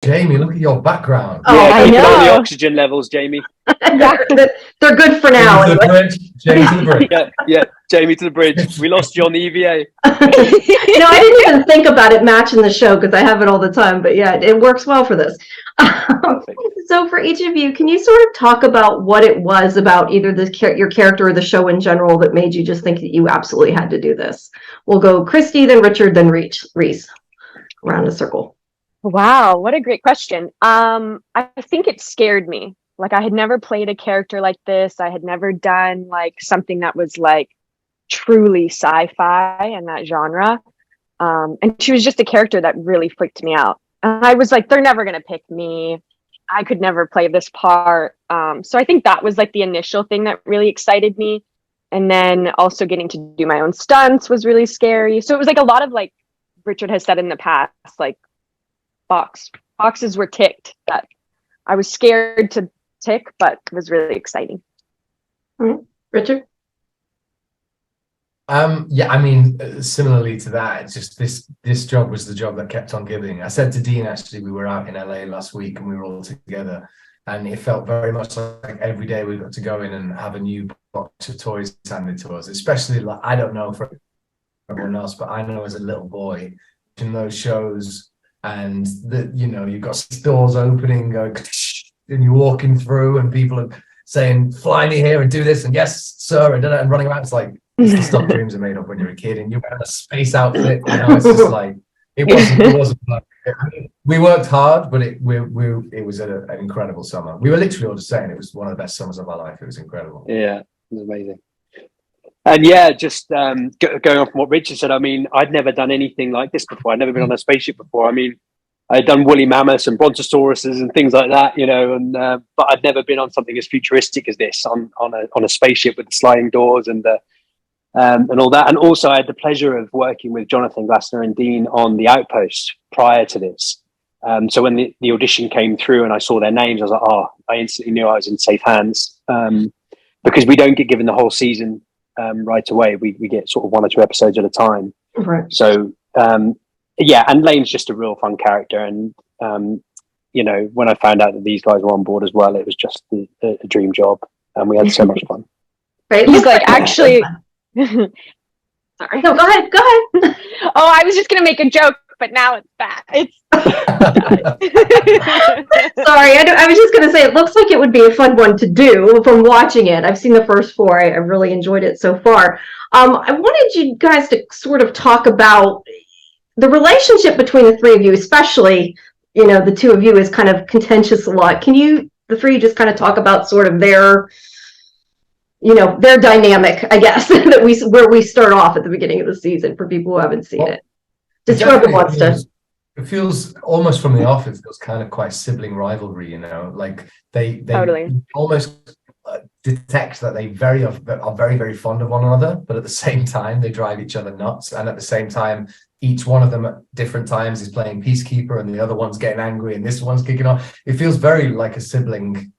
Jamie, look at your background. Oh, yeah, I keep an eye on the know. oxygen levels, Jamie. They're good for now. Jamie to the bridge. Jamie to the bridge. Yeah, Jamie to the bridge. We lost you on the EVA. No, I didn't even think about it matching the show because I have it all the time. But yeah, it works well for this. So for each of you, can you sort of talk about what it was about either your character or the show in general that made you just think that you absolutely had to do this? We'll go Christie, then Richard, then Reece. Around a circle. Wow, what a great question. I think it scared me. Like, I had never played a character like this. I had never done like something that was like truly sci-fi in that genre. And she was just a character that really freaked me out. And I was like, they're never gonna pick me. I could never play this part. So I think that was like the initial thing that really excited me. And then also getting to do my own stunts was really scary. So it was like a lot of, like Richard has said in the past, like boxes were ticked that I was scared to tick, but it was really exciting. Richard? Yeah, I mean, similarly to that, it's just this job was the job that kept on giving. I said to Dean, actually, we were out in LA last week and we were all together, and it felt very much like every day we got to go in and have a new box of toys handed to us. Especially, like, I don't know for everyone else, but I know as a little boy in those shows, and that, you know, you've got doors opening, going, and you're walking through, and people are saying, "Fly me here and do this," and "Yes, sir," and running around. It's like, it's the stuff dreams are made of when you're a kid, and you're wearing a space outfit. You know, it's just like it wasn't. Like, I mean, we worked hard, but it was an incredible summer. We were literally all just saying it was one of the best summers of our life. It was incredible. Yeah, it was amazing. And yeah, just going on from what Richard said, I mean, I'd never done anything like this before. I'd never been on a spaceship before. I mean, I'd done woolly mammoths and brontosauruses and things like that, you know, and but I'd never been on something as futuristic as this, on a spaceship with the sliding doors and all that. And also, I had the pleasure of working with Jonathan Glassner and Dean on The Outpost prior to this. So when the audition came through and I saw their names, I was like, oh, I instantly knew I was in safe hands, because we don't get given the whole season right away. We get sort of 1 or 2 episodes at a time. Right. So yeah, and Lane's just a real fun character, and you know, when I found out that these guys were on board as well, it was just a dream job, and we had so much fun. Right. He's like, actually sorry. No, go ahead. Oh, I was just gonna make a joke, but now it's bad. It's sorry, I was just going to say, it looks like it would be a fun one to do from watching it. I've seen the first 4. I really enjoyed it so far. I wanted you guys to sort of talk about the relationship between the 3 of you, especially, you know, the 2 of you is kind of contentious a lot. Can you, the 3, just kind of talk about sort of their, you know, their dynamic, I guess, where we start off at the beginning of the season for people who haven't seen it. Just whoever wants to. It feels almost from the off, it feels kind of quite sibling rivalry, you know, like they Totally. almost detect that they are very, very fond of one another, but at the same time, they drive each other nuts. And at the same time, each one of them at different times is playing peacekeeper and the other one's getting angry and this one's kicking off. It feels very like a sibling.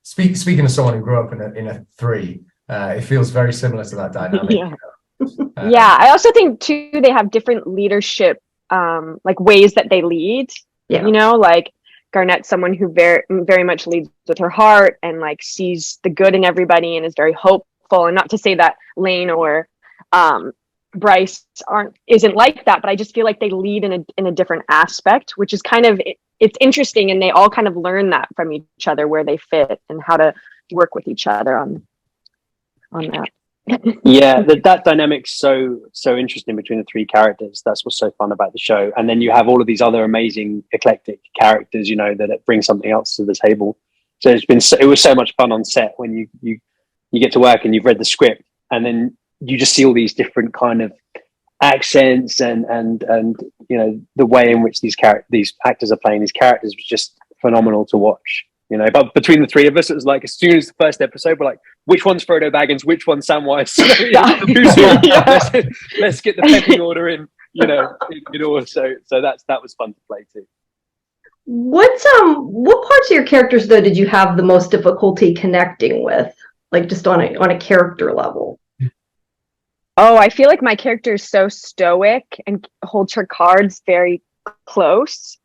Speaking of someone who grew up in a 3, it feels very similar to that dynamic. Yeah. You know? Yeah, I also think too they have different leadership like ways that they lead. Yeah. You know, like Garnett's someone who very much leads with her heart and like sees the good in everybody and is very hopeful. And not to say that Lane or Bryce isn't like that, but I just feel like they lead in a different aspect, which is kind of it's interesting, and they all kind of learn that from each other, where they fit and how to work with each other on that. Yeah, that dynamic's so interesting between the 3 characters. That's what's so fun about the show. And then you have all of these other amazing eclectic characters, you know, that bring something else to the table. So it was so much fun on set when you get to work and you've read the script, and then you just see all these different kind of accents and you know, the way in which these actors are playing these characters was just phenomenal to watch. You know, but between the 3 of us, it was like as soon as the first episode, we're like, which one's Frodo Baggins, which one's Samwise? Let's get the pecking order in. You know, so that was fun to play too. What parts of your characters though did you have the most difficulty connecting with, like just on a character level? Oh, I feel like my character is so stoic and holds her cards very close.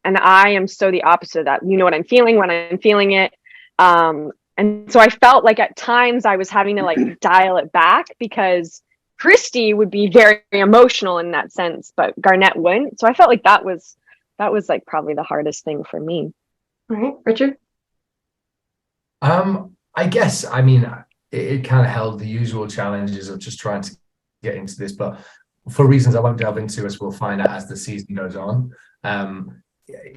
And I am so the opposite of that. You know what I'm feeling when I'm feeling it. And so I felt like at times I was having to like dial it back, because Christie would be very emotional in that sense, but Garnett wouldn't. So I felt like that was like probably the hardest thing for me. All right, Richard? I guess, I mean, it kind of held the usual challenges of just trying to get into this, but for reasons I won't delve into, as we'll find out as the season goes on.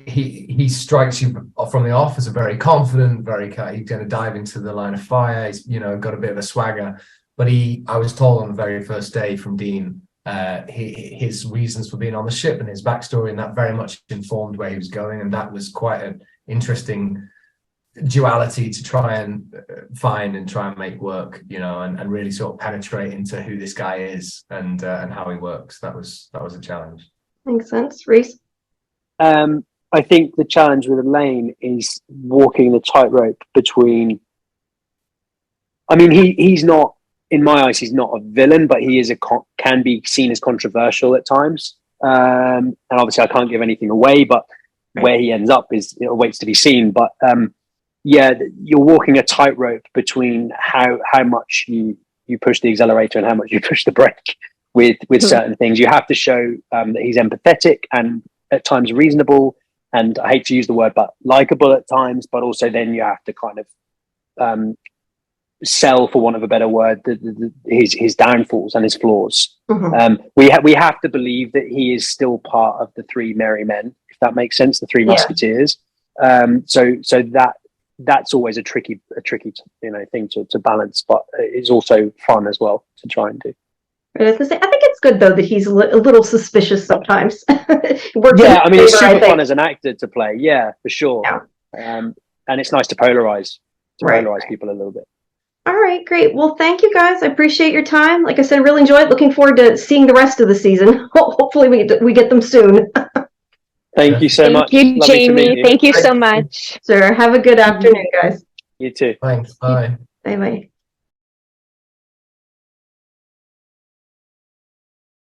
He strikes you from the off as a very confident, he's going to dive into the line of fire. He's, you know, got a bit of a swagger, but I was told on the very first day from Dean, his reasons for being on the ship and his backstory, and that very much informed where he was going, and that was quite an interesting duality to try and find and try and make work, you know, and really sort of penetrate into who this guy is and how he works. That was a challenge. Makes sense. Reece? I think the challenge with Elaine is walking the tightrope between, I mean, he's not, in my eyes, he's not a villain, but he is can be seen as controversial at times. And obviously I can't give anything away, but where he ends up is, it waits to be seen. But yeah, you're walking a tightrope between how much you push the accelerator and how much you push the brake with certain things. You have to show that he's empathetic and at times reasonable, and I hate to use the word, but likable at times, but also then you have to kind of sell, for want of a better word, his downfalls and his flaws. We have to believe that he is still part of the three merry men, if that makes sense, the three musketeers. So that's always a tricky thing to balance, but it's also fun as well to try and do. I was gonna say, I think it's good though that he's a little suspicious sometimes. Yeah, I mean, it's super fun as an actor to play. Yeah, for sure. Yeah. And it's nice to polarize people a little bit. All right, great. Well, thank you guys. I appreciate your time. Like I said, really enjoyed it. Looking forward to seeing the rest of the season. Hopefully we get them soon. Thank you so much. Thank you, Jamie. Thank you so much. Sure. Have a good afternoon, guys. You too. Thanks. Bye. Bye-bye.